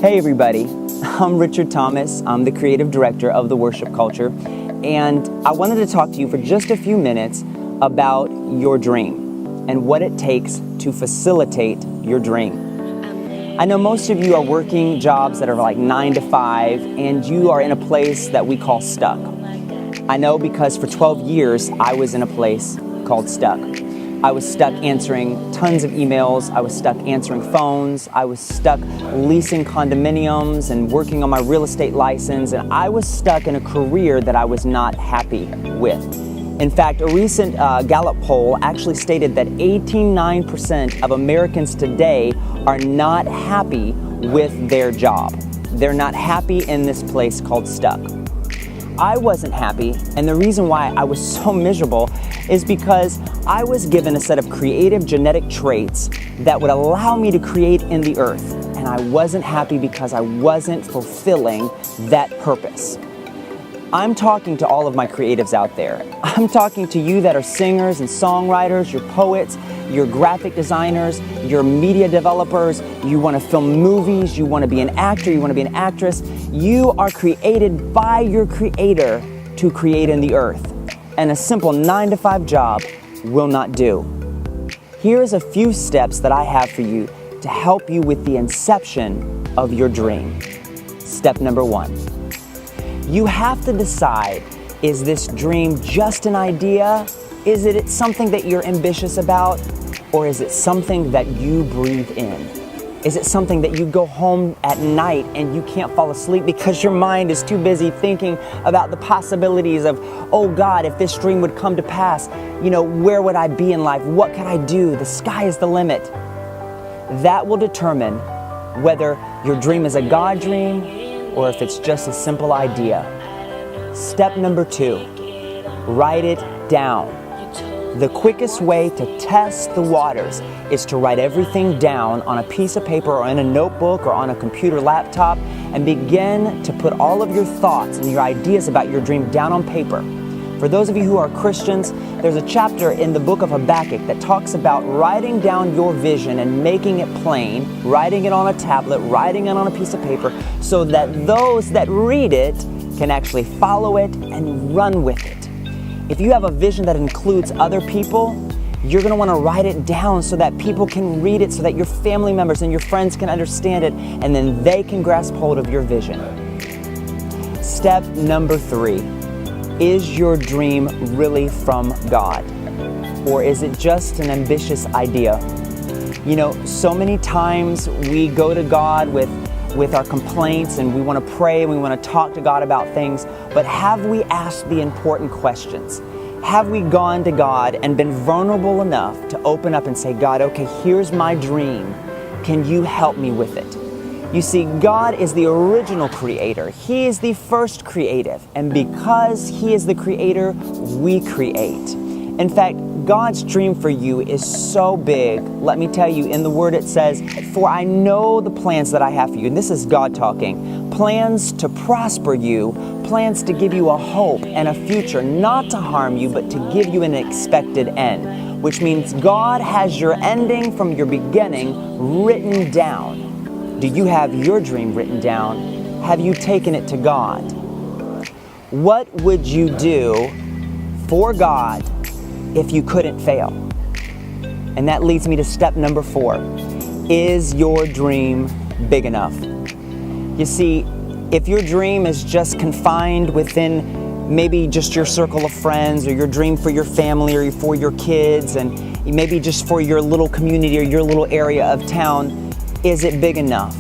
Hey everybody, I'm Richard Tomas. I'm the creative director of The Worship Culture, and I wanted to talk to you for just a few minutes about your dream and what it takes to facilitate your dream. I know most of you are working jobs that are like 9 to 5, and you are in a place that we call stuck. I know because for 12 years I was in a place called stuck. I was stuck answering tons of emails, I was stuck answering phones, I was stuck leasing condominiums and working on my real estate license, and I was stuck in a career that I was not happy with. In fact, a recent Gallup poll actually stated that 89% of Americans today are not happy with their job. They're not happy in this place called stuck. I wasn't happy, and the reason why I was so miserable is because I was given a set of creative genetic traits that would allow me to create in the earth, and I wasn't happy because I wasn't fulfilling that purpose. I'm talking to all of my creatives out there. I'm talking to you that are singers and songwriters, you're poets, you're graphic designers, you're media developers, you want to film movies, you want to be an actor, you want to be an actress. You are created by your creator to create in the earth, and a simple 9 to 5 job will not do. Here's a few steps that I have for you to help you with the inception of your dream. Step number 1. You have to decide, is this dream just an idea? Is it something that you're ambitious about? Or is it something that you breathe in? Is it something that you go home at night and you can't fall asleep because your mind is too busy thinking about the possibilities of, oh God, if this dream would come to pass, where would I be in life? What could I do? The sky is the limit. That will determine whether your dream is a God dream or if it's just a simple idea. Step number 2, write it down. The quickest way to test the waters is to write everything down on a piece of paper or in a notebook or on a computer laptop and begin to put all of your thoughts and your ideas about your dream down on paper. For those of you who are Christians, there's a chapter in the book of Habakkuk that talks about writing down your vision and making it plain, writing it on a tablet, writing it on a piece of paper, so that those that read it can actually follow it and run with it. If you have a vision that includes other people, you're going to want to write it down so that people can read it, so that your family members and your friends can understand it, and then they can grasp hold of your vision. Step number 3. Is your dream really from God? Or is it just an ambitious idea? So many times we go to God with our complaints and we want to pray and we want to talk to God about things, but have we asked the important questions? Have we gone to God and been vulnerable enough to open up and say, God, okay, here's my dream. Can you help me with it? You see, God is the original creator. He is the first creative. And because He is the creator, we create. In fact, God's dream for you is so big. Let me tell you, in the Word it says, for I know the plans that I have for you. And this is God talking. Plans to prosper you, plans to give you a hope and a future, not to harm you, but to give you an expected end. Which means God has your ending from your beginning written down. Do you have your dream written down? Have you taken it to God? What would you do for God if you couldn't fail? And that leads me to step number 4. Is your dream big enough? You see, if your dream is just confined within maybe just your circle of friends, or your dream for your family or for your kids, and maybe just for your little community or your little area of town, is it big enough?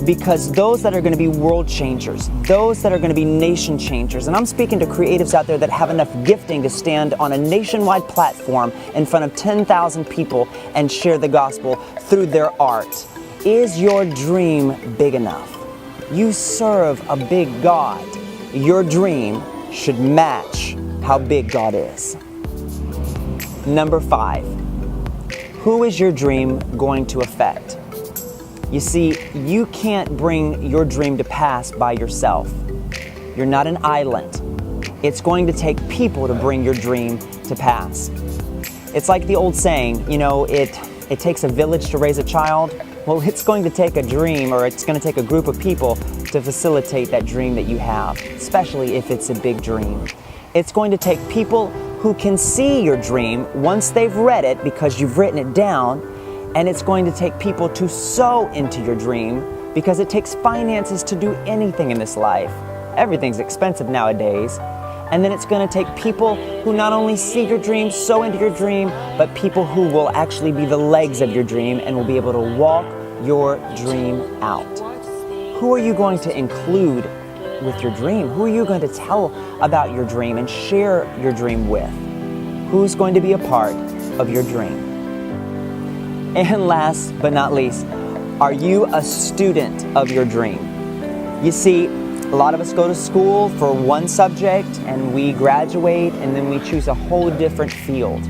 Because those that are going to be world changers, those that are going to be nation changers, and I'm speaking to creatives out there that have enough gifting to stand on a nationwide platform in front of 10,000 people and share the gospel through their art. Is your dream big enough? You serve a big God. Your dream should match how big God is. Number 5, who is your dream going to affect? You see, you can't bring your dream to pass by yourself. You're not an island. It's going to take people to bring your dream to pass. It's like the old saying, it takes a village to raise a child. Well, it's going to take a dream, or it's going to take a group of people to facilitate that dream that you have, especially if it's a big dream. It's going to take people who can see your dream once they've read it because you've written it down, and it's going to take people to sow into your dream because it takes finances to do anything in this life. Everything's expensive nowadays. And then it's going to take people who not only see your dream, sow into your dream, but people who will actually be the legs of your dream and will be able to walk your dream out. Who are you going to include with your dream? Who are you going to tell about your dream and share your dream with? Who's going to be a part of your dream? And last but not least, are you a student of your dream? You see, a lot of us go to school for one subject and we graduate and then we choose a whole different field.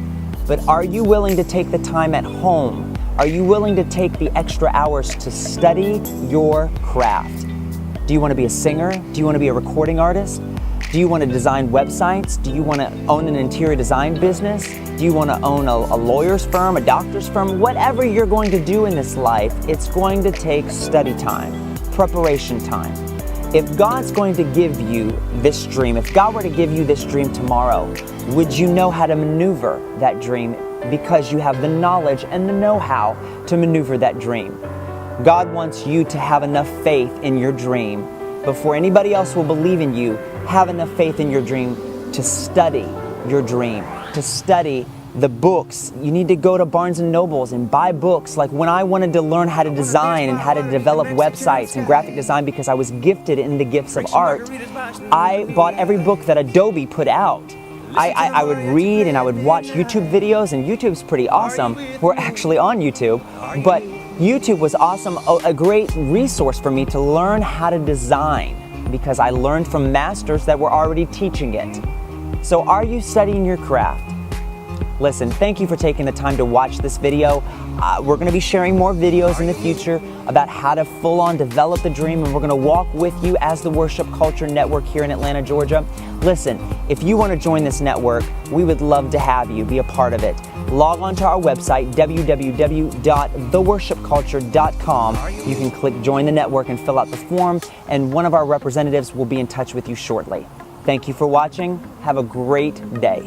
But are you willing to take the time at home? Are you willing to take the extra hours to study your craft? Do you want to be a singer? Do you want to be a recording artist? Do you want to design websites? Do you want to own an interior design business? Do you want to own a lawyer's firm, a doctor's firm? Whatever you're going to do in this life, it's going to take study time, preparation time. If God's going to give you this dream, if God were to give you this dream tomorrow, would you know how to maneuver that dream because you have the knowledge and the know-how to maneuver that dream? God wants you to have enough faith in your dream before anybody else will believe in you. Have enough faith in your dream to study your dream, to study the books. You need to go to Barnes & Nobles and buy books. Like when I wanted to learn how to design and how to develop websites and graphic design because I was gifted in the gifts of art, I bought every book that Adobe put out. I would read and I would watch YouTube videos, and YouTube's pretty awesome. We're actually on YouTube, but YouTube was awesome, a great resource for me to learn how to design because I learned from masters that were already teaching it. So are you studying your craft? Listen, thank you for taking the time to watch this video. We're going to be sharing more videos in the future about how to full-on develop the dream, and we're going to walk with you as the Worship Culture Network here in Atlanta, Georgia. Listen, if you want to join this network, we would love to have you be a part of it. Log on to our website, www.theworshipculture.com. You can click Join the Network and fill out the form, and one of our representatives will be in touch with you shortly. Thank you for watching. Have a great day.